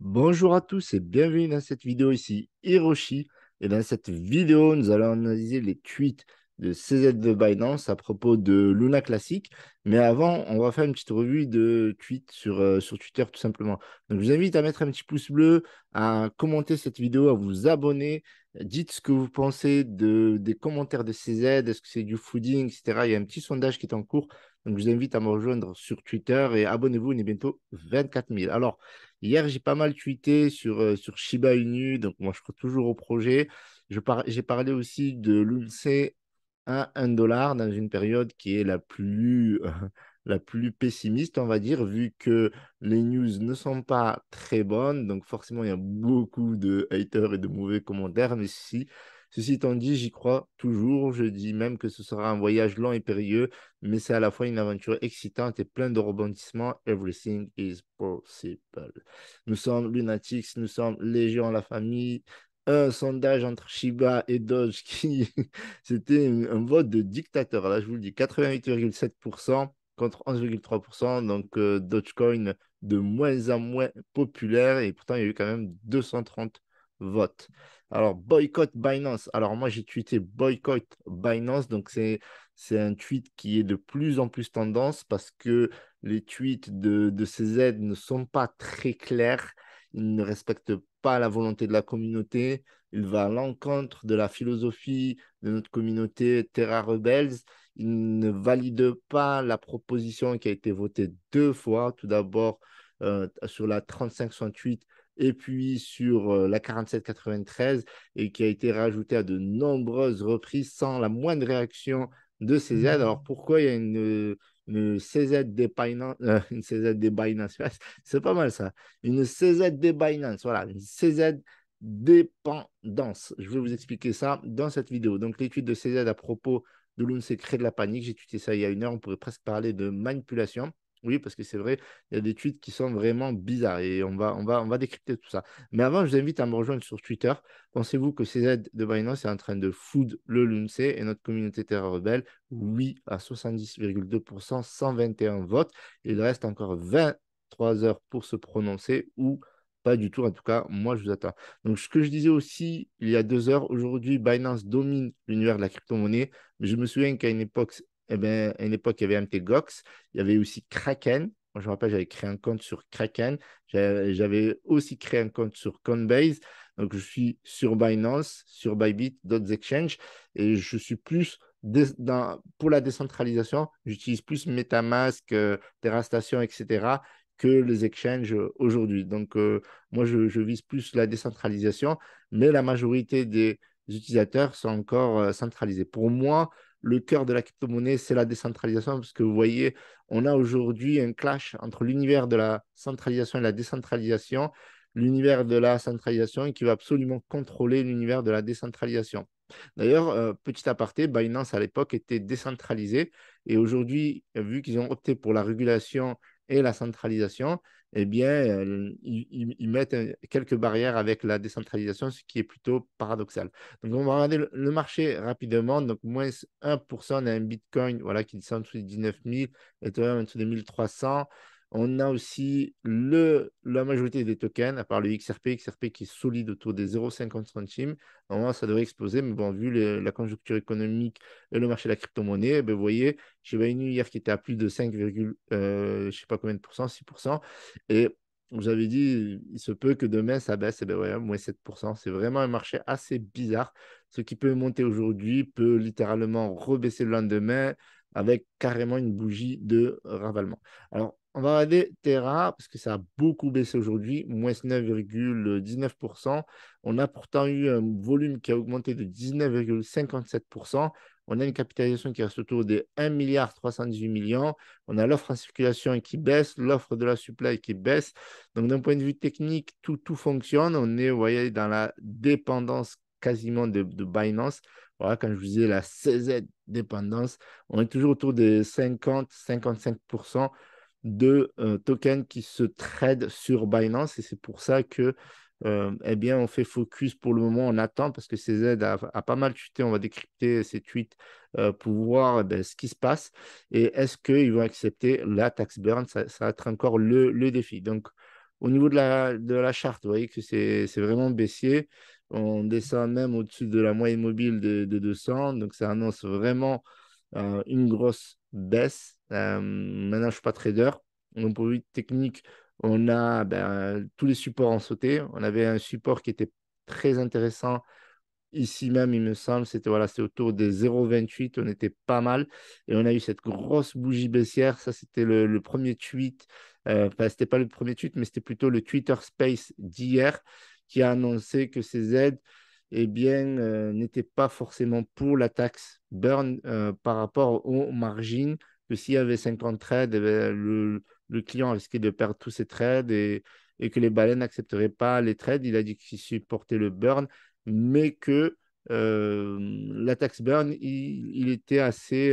Bonjour à tous et bienvenue dans cette vidéo ici, Hiroshi. Et dans cette vidéo, nous allons analyser les tweets de CZ de Binance à propos de Luna Classic. Mais avant, on va faire une petite revue de tweets sur Twitter tout simplement. Donc, je vous invite à mettre un petit pouce bleu, à commenter cette vidéo, à vous abonner. Dites ce que vous pensez des commentaires de CZ. Est-ce que c'est du fooding, etc. Il y a un petit sondage qui est en cours. Donc, je vous invite à me rejoindre sur Twitter et abonnez-vous. On est bientôt 24 000. Alors, hier, j'ai pas mal tweeté sur Shiba Inu, donc moi je crois toujours au projet. J'ai parlé aussi de l'UNC à 1 dollar dans une période qui est la plus pessimiste, on va dire, vu que les news ne sont pas très bonnes. Donc forcément, il y a beaucoup de haters et de mauvais commentaires. Mais ceci étant dit, j'y crois toujours. Je dis même que ce sera un voyage long et périlleux, mais c'est à la fois une aventure excitante et plein de rebondissements. Everything is possible. Nous sommes Lunatics, nous sommes Légion, la famille. Un sondage entre Shiba et Doge qui c'était un vote de dictateur. Là, je vous le dis, 88,7% contre 11,3%. Donc, Dogecoin de moins en moins populaire. Et pourtant, il y a eu quand même 230 votes. Alors, boycott Binance. Alors, moi, j'ai tweeté boycott Binance. Donc, c'est un tweet qui est de plus en plus tendance parce que les tweets de CZ ne sont pas très clairs. Ils ne respectent pas la volonté de la communauté. Il va à l'encontre de la philosophie de notre communauté Terra Rebels. Il ne valide pas la proposition qui a été votée 2 fois. Tout d'abord sur la 3568 et puis sur la 4793 et qui a été rajoutée à de nombreuses reprises sans la moindre réaction de CZ. Alors pourquoi il y a une CZ des Binance, une CZ des Binance, c'est pas mal ça, une CZ des Binance, voilà, une CZ dépendance. Je vais vous expliquer ça dans cette vidéo. Donc, l'étude de CZ à propos de l'UNC crée de la panique. J'ai tweeté ça il y a 1 heure. On pourrait presque parler de manipulation. Oui, parce que c'est vrai, il y a des tweets qui sont vraiment bizarres et on va décrypter tout ça. Mais avant, je vous invite à me rejoindre sur Twitter. Pensez-vous que CZ de Binance est en train de food le l'UNC et notre communauté Terra Rebelle? Oui, à 70,2%, 121 votes. Il reste encore 23 heures pour se prononcer ou pas du tout. En tout cas, moi, je vous attends. Donc, ce que je disais aussi il y a 2 heures, aujourd'hui, Binance domine l'univers de la crypto-monnaie. Mais je me souviens qu'à une époque, à une époque, il y avait MTGOX, il y avait aussi Kraken. Moi, je me rappelle, j'avais créé un compte sur Kraken. J'avais aussi créé un compte sur Coinbase. Donc, je suis sur Binance, sur Bybit, d'autres exchanges. Et je suis plus pour la décentralisation. J'utilise plus MetaMask, TerraStation, etc. que les exchanges aujourd'hui. Donc, moi, je vise plus la décentralisation, mais la majorité des utilisateurs sont encore centralisés. Pour moi, le cœur de la crypto-monnaie, c'est la décentralisation, parce que vous voyez, on a aujourd'hui un clash entre l'univers de la centralisation et la décentralisation, l'univers de la centralisation qui va absolument contrôler l'univers de la décentralisation. D'ailleurs, petit aparté, Binance à l'époque était décentralisé et aujourd'hui, vu qu'ils ont opté pour la régulation et la centralisation, eh bien, ils mettent quelques barrières avec la décentralisation, ce qui est plutôt paradoxal. Donc, on va regarder le marché rapidement. Donc, moins 1%, on a un Bitcoin voilà, qui descend en dessous des 19 000, Ethereum en dessous des 1300. On a aussi la majorité des tokens, à part le XRP qui est solide autour des 0,50 centimes. Normalement, ça devrait exploser, mais bon, vu la conjoncture économique et le marché de la crypto-monnaie, eh ben, vous voyez, j'ai une hier qui était à plus de 5, je sais pas combien de pourcents, 6%. Et vous avez dit, il se peut que demain, ça baisse, et ben ouais, moins 7%. C'est vraiment un marché assez bizarre. Ce qui peut monter aujourd'hui peut littéralement rebaisser le lendemain avec carrément une bougie de ravalement. Alors, on va regarder Terra parce que ça a beaucoup baissé aujourd'hui, moins 9,19%. On a pourtant eu un volume qui a augmenté de 19,57%. On a une capitalisation qui reste autour des 1,318 milliard. On a l'offre en circulation qui baisse, l'offre de la supply qui baisse. Donc, d'un point de vue technique, tout fonctionne. On est, vous voyez, dans la dépendance quasiment de Binance. Voilà, quand je vous disais la CZ dépendance, on est toujours autour des 50-55% de tokens qui se tradent sur Binance. Et c'est pour ça que eh bien, on fait focus pour le moment, on attend parce que CZ a pas mal chuté. On va décrypter ces tweets pour voir ben, ce qui se passe et est-ce qu'ils vont accepter la tax burn. Ça va être encore le défi. Donc, au niveau de la charte, vous voyez que c'est vraiment baissier. On descend même au-dessus de la moyenne mobile de 200. Donc, ça annonce vraiment une grosse baisse. Maintenant, je ne suis pas trader. Donc, pour lui, technique, on a tous les supports en sauté. On avait un support qui était très intéressant ici même, il me semble, c'était voilà, c'était autour des 0,28, on était pas mal. Et on a eu cette grosse bougie baissière. Ça, c'était le premier tweet. Enfin, c'était pas le premier tweet, mais c'était plutôt le Twitter Space d'hier qui a annoncé que ces aides eh bien, n'étaient pas forcément pour la taxe burn par rapport aux margines, que s'il y avait 50 trades, eh bien, le client risquait de perdre tous ses trades et que les baleines n'accepteraient pas les trades. Il a dit qu'il supportait le burn mais que la taxe burn, il était assez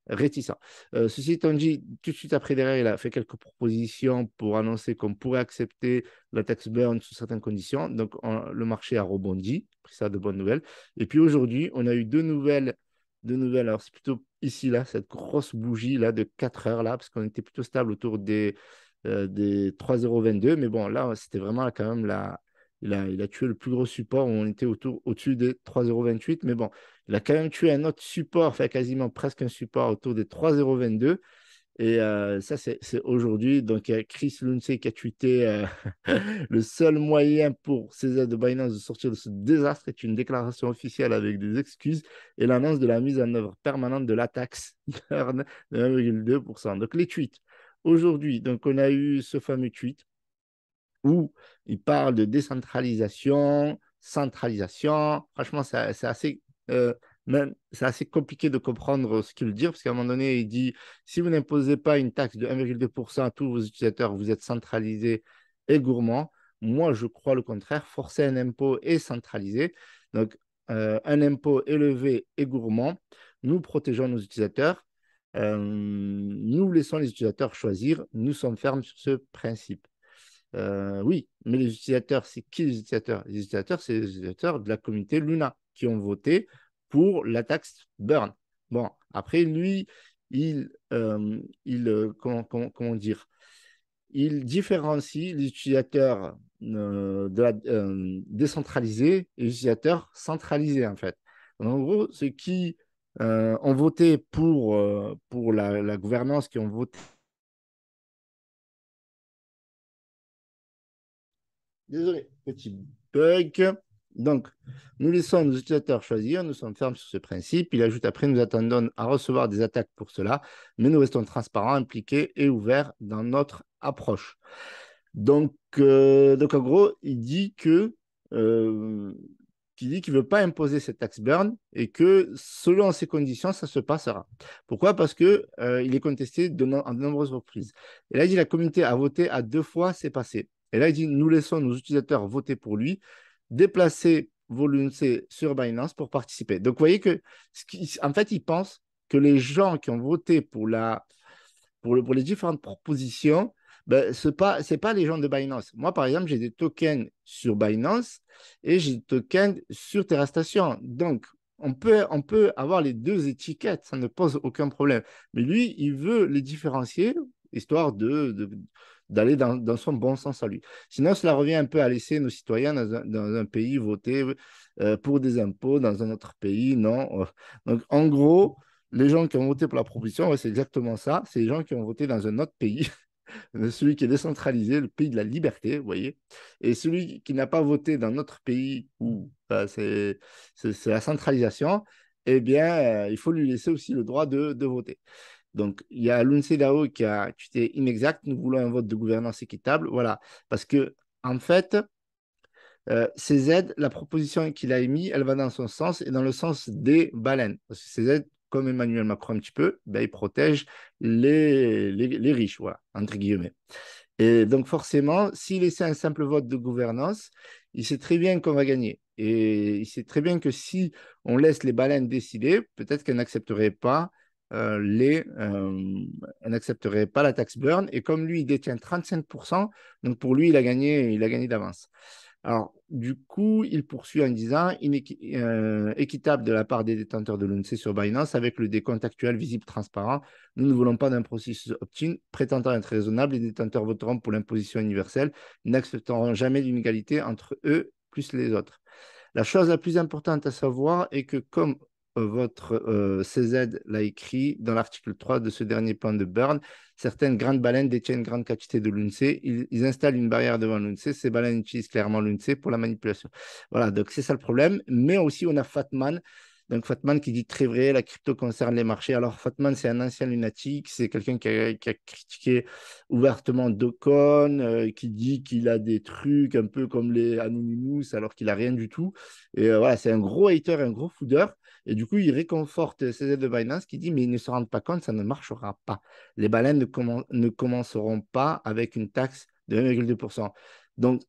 réticent. Ceci étant dit, tout de suite après derrière, il a fait quelques propositions pour annoncer qu'on pourrait accepter la taxe burn sous certaines conditions. Donc, le marché a rebondi, pris ça de bonnes nouvelles. Et puis aujourd'hui, on a eu deux nouvelles. Deux nouvelles. Alors, c'est plutôt ici, là, cette grosse bougie là, de 4 heures, là, parce qu'on était plutôt stable autour des 3,022. Mais bon, là, c'était vraiment quand même la, il a tué le plus gros support où on était au-dessus des 3,028. Mais bon, il a quand même tué un autre support, enfin quasiment presque un support autour des 3,022. Et ça, c'est aujourd'hui. Donc, il y a Chris Lunsey qui a tweeté le seul moyen pour César de Binance de sortir de ce désastre est une déclaration officielle avec des excuses et l'annonce de la mise en œuvre permanente de la taxe de 1,2%. Donc, les tweets. Aujourd'hui, donc on a eu ce fameux tweet où il parle de décentralisation, centralisation. Franchement, c'est assez, c'est assez compliqué de comprendre ce qu'il veut dire, parce qu'à un moment donné, il dit, si vous n'imposez pas une taxe de 1,2% à tous vos utilisateurs, vous êtes centralisé et gourmand. Moi, je crois le contraire. Forcer un impôt et centralisé. Donc, un impôt élevé et gourmand, nous protégeons nos utilisateurs. Nous laissons les utilisateurs choisir. Nous sommes fermes sur ce principe. Oui, mais les utilisateurs, c'est qui les utilisateurs? Les utilisateurs, c'est les utilisateurs de la communauté Luna qui ont voté pour la taxe Burn. Bon, après, lui, comment dire? Il différencie les utilisateurs décentralisés et les utilisateurs centralisés, en fait. En gros, ceux qui ont voté pour la gouvernance, qui ont voté. Désolé, petit bug. Donc, nous laissons nos utilisateurs choisir, nous sommes fermes sur ce principe. Il ajoute après, nous attendons à recevoir des attaques pour cela, mais nous restons transparents, impliqués et ouverts dans notre approche. Donc en gros, euh, il dit qu'il ne veut pas imposer cette taxe burn et que selon ces conditions, ça se passera. Pourquoi? Parce que il est contesté en de nombreuses reprises. Et là, il dit la communauté a voté à 2 fois, c'est passé. Et là, il dit nous laissons nos utilisateurs voter pour lui, déplacer Volume-C sur Binance pour participer. Donc, vous voyez que, en fait, il pense que les gens qui ont voté pour les différentes propositions, ben, c'est pas les gens de Binance. Moi, par exemple, j'ai des tokens sur Binance et j'ai des tokens sur TerraStation. Donc, on peut avoir les deux étiquettes, ça ne pose aucun problème. Mais lui, il veut les différencier, histoire d'aller dans son bon sens à lui. Sinon, cela revient un peu à laisser nos citoyens dans un pays voter pour des impôts dans un autre pays. Non. Donc, en gros, les gens qui ont voté pour la proposition, ouais, c'est exactement ça. C'est les gens qui ont voté dans un autre pays, celui qui est décentralisé, le pays de la liberté, vous voyez. Et celui qui n'a pas voté dans notre pays où c'est la centralisation, eh bien, il faut lui laisser aussi le droit de voter. Donc, il y a Lunsey Dao qui a tweeté inexact, nous voulons un vote de gouvernance équitable. Voilà. Parce que, en fait, ces aides, la proposition qu'il a émise, elle va dans son sens et dans le sens des baleines. Parce que ces aides, comme Emmanuel Macron un petit peu, ben, ils protègent les riches, voilà, entre guillemets. Et donc forcément, s'il laissait un simple vote de gouvernance, il sait très bien qu'on va gagner. Et il sait très bien que si on laisse les baleines décider, peut-être qu'elles n'accepteraient pas elles n'accepteraient pas la taxe burn. Et comme lui, il détient 35%, donc pour lui, il a gagné d'avance. Alors, du coup, il poursuit en disant équitable de la part des détenteurs de l'UNC sur Binance avec le décompte actuel visible transparent. Nous ne voulons pas d'un processus opt-in prétendant être raisonnable. Les détenteurs voteront pour l'imposition universelle. Ils n'accepteront jamais d'inégalité entre eux plus les autres. La chose la plus importante à savoir est que, comme votre CZ l'a écrit dans l'article 3 de ce dernier plan de Burn, certaines grandes baleines détiennent une grande quantité de l'UNC. Ils installent une barrière devant l'UNC. Ces baleines utilisent clairement l'UNC pour la manipulation. Voilà, donc c'est ça le problème. Mais aussi, on a Fatman. Donc, Fatman qui dit très vrai, la crypto concerne les marchés. Alors, Fatman, c'est un ancien lunatique, c'est quelqu'un qui a critiqué ouvertement Docon, qui dit qu'il a des trucs un peu comme les Anonymous, alors qu'il n'a rien du tout. Et voilà, c'est un gros hater, un gros foodeur. Et du coup, il réconforte CZ de Binance qui dit, mais ils ne se rendent pas compte, ça ne marchera pas. Les baleines ne commenceront pas avec une taxe de 1,2%. Donc,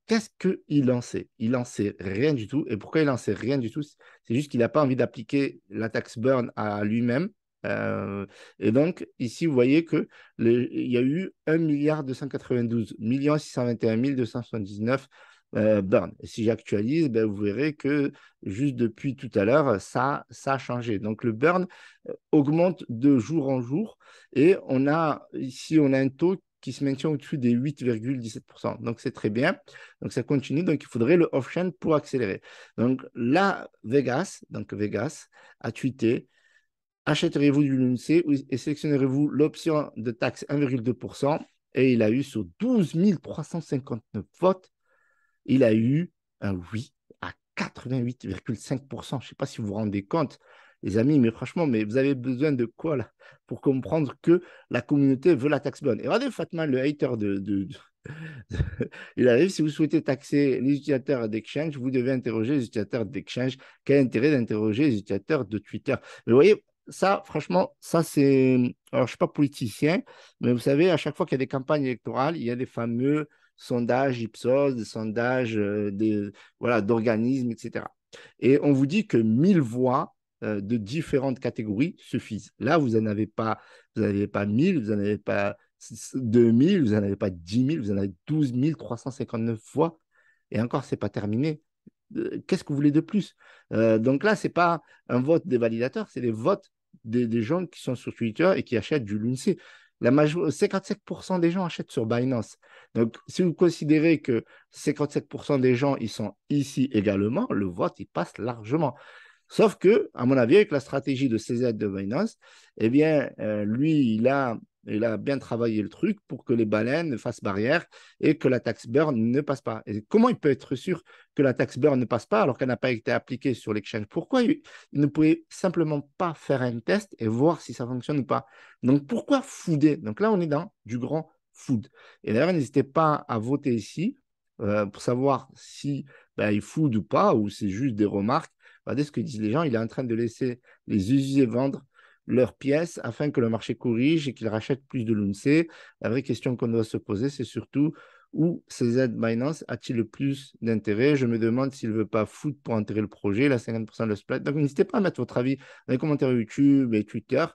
qu'est-ce qu'il en sait? Il n'en sait rien du tout. Et pourquoi il n'en sait rien du tout? C'est juste qu'il n'a pas envie d'appliquer la taxe burn à lui-même. Euh, et donc, ici, vous voyez que il y a eu 1 692 621 279 burn. Et si j'actualise, ben, vous verrez que juste depuis tout à l'heure, ça a changé. Donc, le burn augmente de jour en jour. Et ici, on a un taux qui se maintient au-dessus des 8,17%. Donc, c'est très bien. Donc, ça continue. Donc, il faudrait le off-chain pour accélérer. Donc, là, Vegas a tweeté: achèterez-vous du LUNC et sélectionnerez-vous l'option de taxe 1,2%. Et il a eu sur 12 359 votes, il a eu un oui à 88,5%. Je ne sais pas si vous vous rendez compte, les amis, mais franchement, mais vous avez besoin de quoi là pour comprendre que la communauté veut la taxe bonne? Et regardez Fatman, le hater il arrive: si vous souhaitez taxer les utilisateurs d'Exchange, vous devez interroger les utilisateurs d'Exchange. Quel intérêt d'interroger les utilisateurs de Twitter? Mais vous voyez, ça, franchement, ça c'est. Alors, je ne suis pas politicien, mais vous savez, à chaque fois qu'il y a des campagnes électorales, il y a des fameux sondages Ipsos, des sondages voilà, d'organismes, etc. Et on vous dit que 1000 voix de différentes catégories suffisent. Là, vous n'avez pas 1000, vous n'en avez pas 2000, vous n'en avez pas 10 000, vous en avez 12 359 voix. Et encore, ce n'est pas terminé. Qu'est-ce que vous voulez de plus? Donc là, ce n'est pas un vote des validateurs, c'est les votes des gens qui sont sur Twitter et qui achètent du LUNC. 57% des gens achètent sur Binance. Donc, si vous considérez que 57% des gens, ils sont ici également, le vote, il passe largement. Sauf que, à mon avis, avec la stratégie de CZ de Binance, eh bien, lui, il a bien travaillé le truc pour que les baleines fassent barrière et que la taxe burn ne passe pas. Et comment il peut être sûr que la taxe burn ne passe pas alors qu'elle n'a pas été appliquée sur l'exchange? Pourquoi il ne pouvait simplement pas faire un test et voir si ça fonctionne ou pas? Donc, pourquoi fooder? Donc là, on est dans du grand food. Et d'ailleurs, n'hésitez pas à voter ici pour savoir si ben, il food ou pas, ou c'est juste des remarques. Regardez ce que disent les gens. Il est en train de laisser les usagers vendre leurs pièces afin que le marché corrige et qu'ils rachètent plus de l'UNC. La vraie question qu'on doit se poser, c'est surtout: où CZ Binance a-t-il le plus d'intérêt? Je me demande s'il ne veut pas foutre pour enterrer le projet. Il a 50% de split. Donc, n'hésitez pas à mettre votre avis dans les commentaires YouTube et Twitter.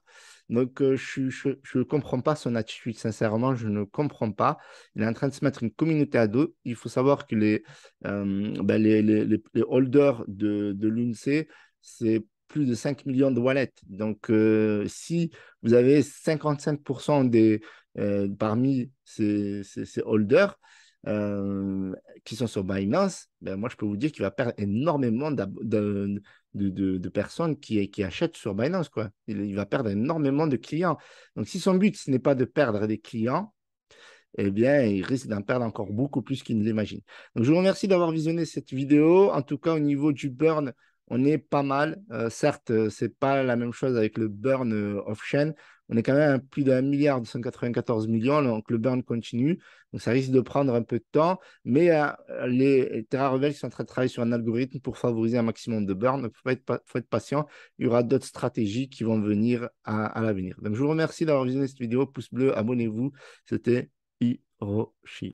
Donc, je ne comprends pas son attitude. Sincèrement, je ne comprends pas. Il est en train de se mettre une communauté à dos. Il faut savoir que ben, les holders de l'UNC, c'est plus de 5 millions de wallets. Donc, si vous avez 55% parmi ces holders qui sont sur Binance, ben moi, je peux vous dire qu'il va perdre énormément de personnes qui achètent sur Binance, quoi. Il va perdre énormément de clients. Donc, si son but, ce n'est pas de perdre des clients, eh bien, il risque d'en perdre encore beaucoup plus qu'il ne l'imagine. Donc, je vous remercie d'avoir visionné cette vidéo. En tout cas, au niveau du burn, on est pas mal. Certes, ce n'est pas la même chose avec le burn off-chain. On est quand même à plus d'1,294 milliard. Donc, le burn continue. Donc, ça risque de prendre un peu de temps. Mais les Terra Rebels sont en train de travailler sur un algorithme pour favoriser un maximum de burn. Donc, faut être patient. Il y aura d'autres stratégies qui vont venir à l'avenir. Donc, je vous remercie d'avoir visionné cette vidéo. Pouce bleu, abonnez-vous. C'était Hiroshi.